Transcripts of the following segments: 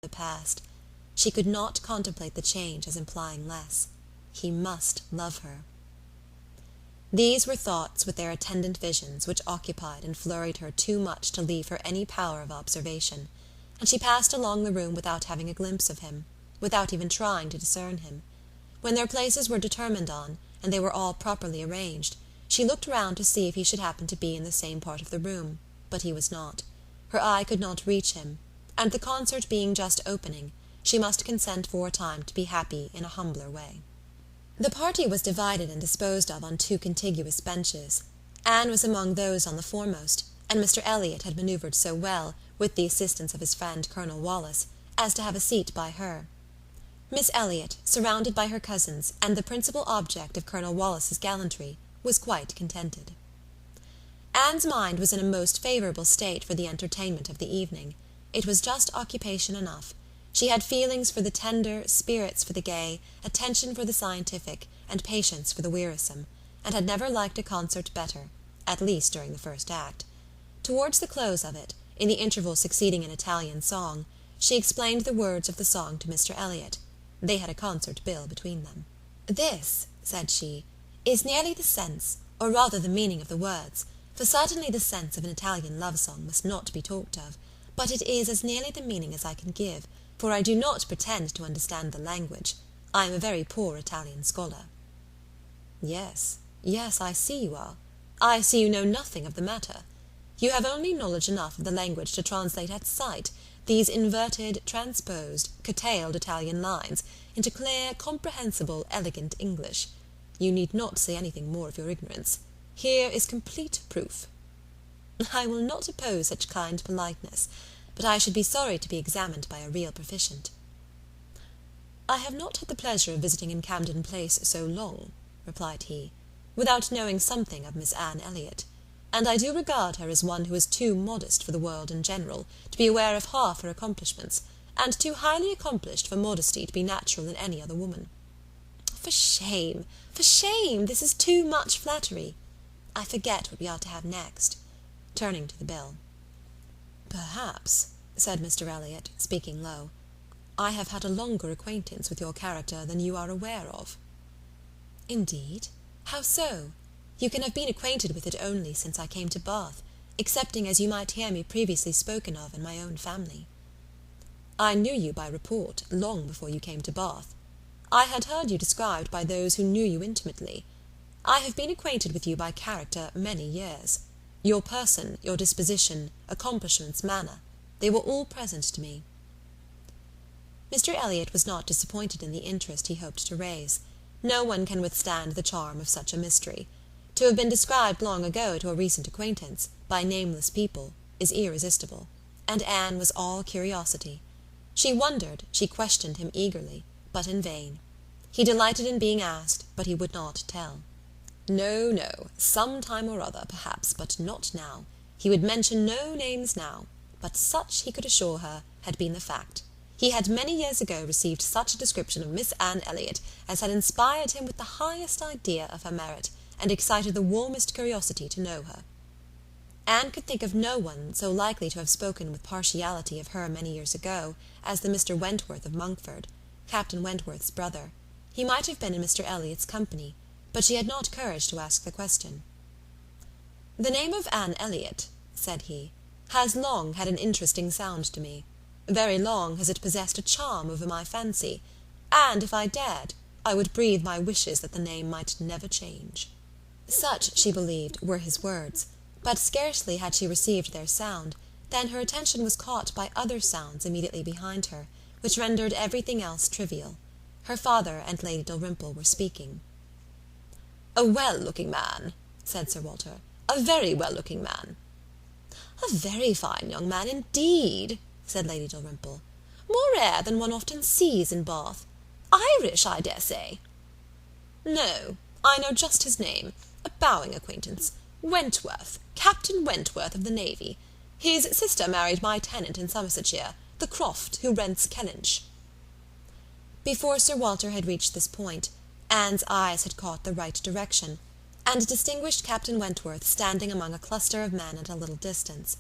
the past. She could not contemplate the change as implying less. He must love her. These were thoughts with their attendant visions which occupied and flurried her too much to leave her any power of observation, and she passed along the room without having a glimpse of him, without even trying to discern him. When their places were determined on, and they were all properly arranged, she looked round to see if he should happen to be in the same part of the room, but he was not. Her eye could not reach him, and the concert being just opening, she must consent for a time to be happy in a humbler way. The party was divided and disposed of on two contiguous benches. Anne was among those on the foremost, and Mr. Elliot had manoeuvred so well, with the assistance of his friend Colonel Wallis, as to have a seat by her. Miss Elliot, surrounded by her cousins, and the principal object of Colonel Wallis's gallantry, was quite contented. Anne's mind was in a most favourable state for the entertainment of the evening. It was just occupation enough. She had feelings for the tender, spirits for the gay, attention for the scientific, and patience for the wearisome, and had never liked a concert better, at least during the first act. Towards the close of it, in the interval succeeding an Italian song, she explained the words of the song to Mr. Elliot. They had a concert bill between them. "This," said she, "is nearly the sense, or rather the meaning of the words, for certainly the sense of an Italian love song must not be talked of, but it is as nearly the meaning as I can give, for I do not pretend to understand the language. I am a very poor Italian scholar." "Yes, yes, I see you are. I see you know nothing of the matter. You have only knowledge enough of the language to translate at sight these inverted, transposed, curtailed Italian lines into clear, comprehensible, elegant English. You need not say anything more of your ignorance. Here is complete proof." "I will not oppose such kind politeness, but I should be sorry to be examined by a real proficient." "I have not had the pleasure of visiting in Camden Place so long," replied he, "without knowing something of Miss Anne Elliot, and I do regard her as one who is too modest for the world in general to be aware of half her accomplishments, and too highly accomplished for modesty to be natural in any other woman." For shame! For shame! This is too much flattery. I forget what we are to have next," turning to the bill. "Perhaps," said Mr. Elliot, speaking low, "I have had a longer acquaintance with your character than you are aware of." "Indeed? How so? You can have been acquainted with it only since I came to Bath, excepting as you might hear me previously spoken of in my own family." "I knew you by report long before you came to Bath. I had heard you described by those who knew you intimately. I have been acquainted with you by character many years. Your person, your disposition, accomplishments, manner, they were all present to me." Mr. Elliot was not disappointed in the interest he hoped to raise. No one can withstand the charm of such a mystery. To have been described long ago to a recent acquaintance, by nameless people, is irresistible, and Anne was all curiosity. She wondered, she questioned him eagerly, but in vain. He delighted in being asked, but he would not tell. No, no, some time or other, perhaps, but not now. He would mention no names now, but such, he could assure her, had been the fact. He had many years ago received such a description of Miss Anne Elliot as had inspired him with the highest idea of her merit, and excited the warmest curiosity to know her. Anne could think of no one so likely to have spoken with partiality of her many years ago as the Mr. Wentworth of Monkford, Captain Wentworth's brother. He might have been in Mr. Elliot's company, but she had not courage to ask the question. "The name of Anne Elliot," said he, "has long had an interesting sound to me. Very long has it possessed a charm over my fancy, and, if I dared, I would breathe my wishes that the name might never change." Such, she believed, were his words, but scarcely had she received their sound, than her attention was caught by other sounds immediately behind her, which rendered everything else trivial. Her father and Lady Dalrymple were speaking. "A well-looking man," said Sir Walter, "a very well-looking man." "A very fine young man indeed," said Lady Dalrymple. "More air than one often sees in Bath. Irish, I dare say." "No, I know just his name. A bowing acquaintance. Wentworth, Captain Wentworth of the Navy. His sister married my tenant in Somersetshire, the Croft who rents Kellynch." Before Sir Walter had reached this point, Anne's eyes had caught the right direction, and distinguished Captain Wentworth standing among a cluster of men at a little distance.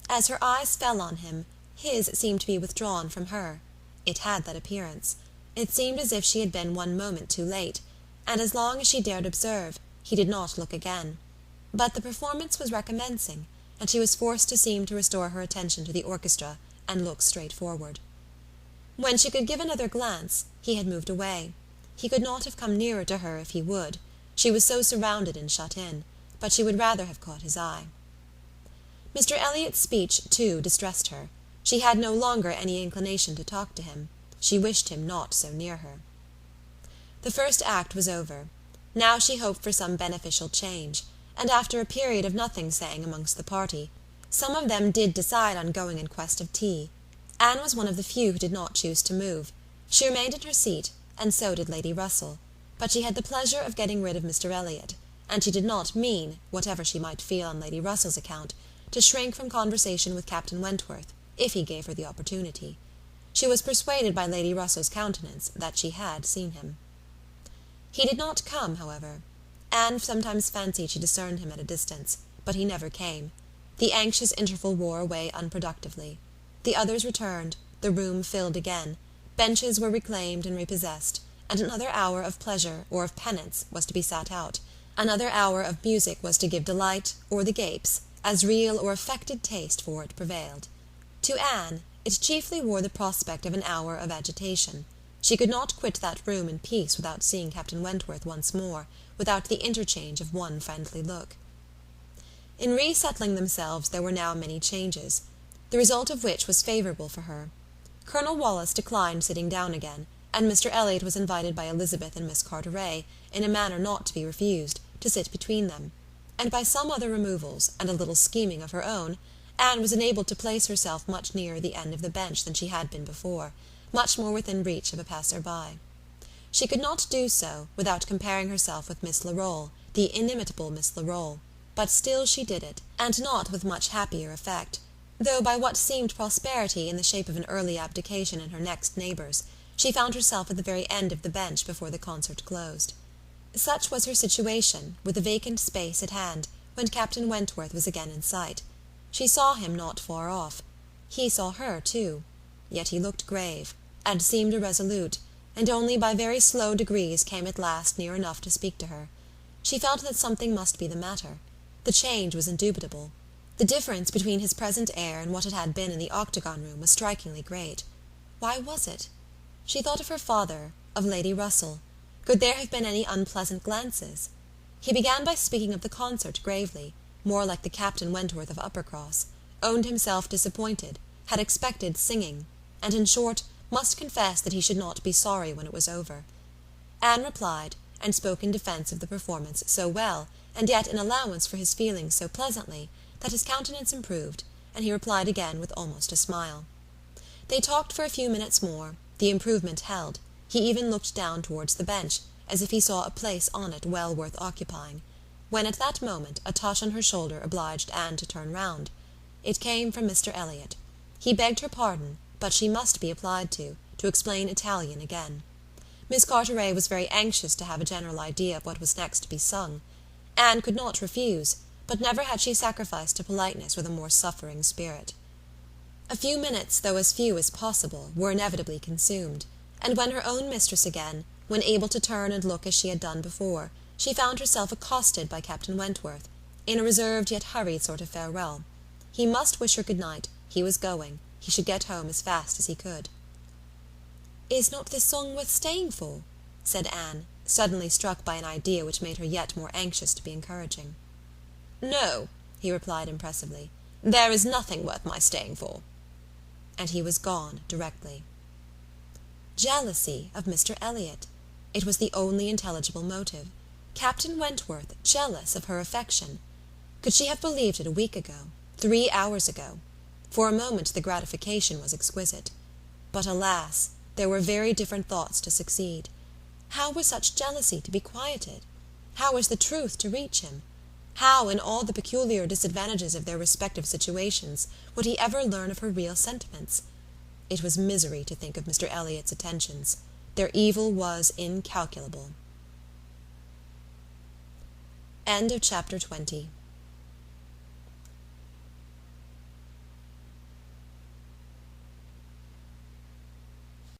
As her eyes fell on him, his seemed to be withdrawn from her, It had that appearance. It seemed as if she had been one moment too late, and as long as she dared observe, he did not look again. But the performance was recommencing, and she was forced to seem to restore her attention to the orchestra and look straight forward. When she could give another glance, he had moved away. He could not have come nearer to her if he would. She was so surrounded and shut in, but she would rather have caught his eye. Mr. Elliot's speech, too, distressed her. She had no longer any inclination to talk to him. She wished him not so near her. The first act was over. Now she hoped for some beneficial change, and after a period of nothing saying amongst the party, some of them did decide on going in quest of tea. Anne was one of the few who did not choose to move. She remained in her seat, and so did Lady Russell, but she had the pleasure of getting rid of Mr. Elliot, and she did not mean, whatever she might feel on Lady Russell's account, to shrink from conversation with Captain Wentworth, if he gave her the opportunity. She was persuaded by Lady Russell's countenance that she had seen him. He did not come, however. Anne sometimes fancied she discerned him at a distance, but he never came. The anxious interval wore away unproductively. The others returned, the room filled again, benches were reclaimed and repossessed, and another hour of pleasure or of penance was to be sat out. Another hour of music was to give delight, or the gapes, as real or affected taste for it prevailed. To Anne, it chiefly wore the prospect of an hour of agitation. She could not quit that room in peace without seeing Captain Wentworth once more, without the interchange of one friendly look. In resettling themselves there were now many changes, the result of which was favourable for her. Colonel Wallis declined sitting down again, and Mr. Elliot was invited by Elizabeth and Miss Carteret, in a manner not to be refused, to sit between them, and by some other removals, and a little scheming of her own, Anne was enabled to place herself much nearer the end of the bench than she had been before, much more within reach of a passer-by. She could not do so without comparing herself with Miss Larolles, the inimitable Miss Larolles, but still she did it, and not with much happier effect, though by what seemed prosperity in the shape of an early abdication in her next neighbours, she found herself at the very end of the bench before the concert closed. Such was her situation, with a vacant space at hand, when Captain Wentworth was again in sight. She saw him not far off. He saw her too. Yet he looked grave, and seemed irresolute, and only by very slow degrees came at last near enough to speak to her. She felt that something must be the matter. The change was indubitable. The difference between his present air and what it had been in the octagon room was strikingly great. Why was it? She thought of her father, of Lady Russell. Could there have been any unpleasant glances? He began by speaking of the concert gravely, more like the Captain Wentworth of Uppercross, owned himself disappointed, had expected singing, and, in short, must confess that he should not be sorry when it was over. Anne replied, and spoke in defence of the performance so well, and yet in allowance for his feelings so pleasantly, that his countenance improved, and he replied again with almost a smile. They talked for a few minutes more. The improvement held. He even looked down towards the bench, as if he saw a place on it well worth occupying, when at that moment a touch on her shoulder obliged Anne to turn round. It came from Mr. Elliot. He begged her pardon, but she must be applied to explain Italian again. Miss Carteret was very anxious to have a general idea of what was next to be sung. Anne could not refuse, but never had she sacrificed to politeness with a more suffering spirit. A few minutes, though as few as possible, were inevitably consumed, and when her own mistress again, when able to turn and look as she had done before, she found herself accosted by Captain Wentworth, in a reserved yet hurried sort of farewell. He must wish her good night. He was going. He should get home as fast as he could. "Is not this song worth staying for?" said Anne, suddenly struck by an idea which made her yet more anxious to be encouraging. "No," he replied impressively. "There is nothing worth my staying for." And he was gone directly. Jealousy of Mr. Elliot. It was the only intelligible motive. Captain Wentworth jealous of her affection. Could she have believed it a week ago, 3 hours ago? For a moment the gratification was exquisite. But alas, there were very different thoughts to succeed. How was such jealousy to be quieted? How was the truth to reach him? How, in all the peculiar disadvantages of their respective situations, would he ever learn of her real sentiments? It was misery to think of Mr. Elliot's attentions. Their evil was incalculable. End of chapter 20.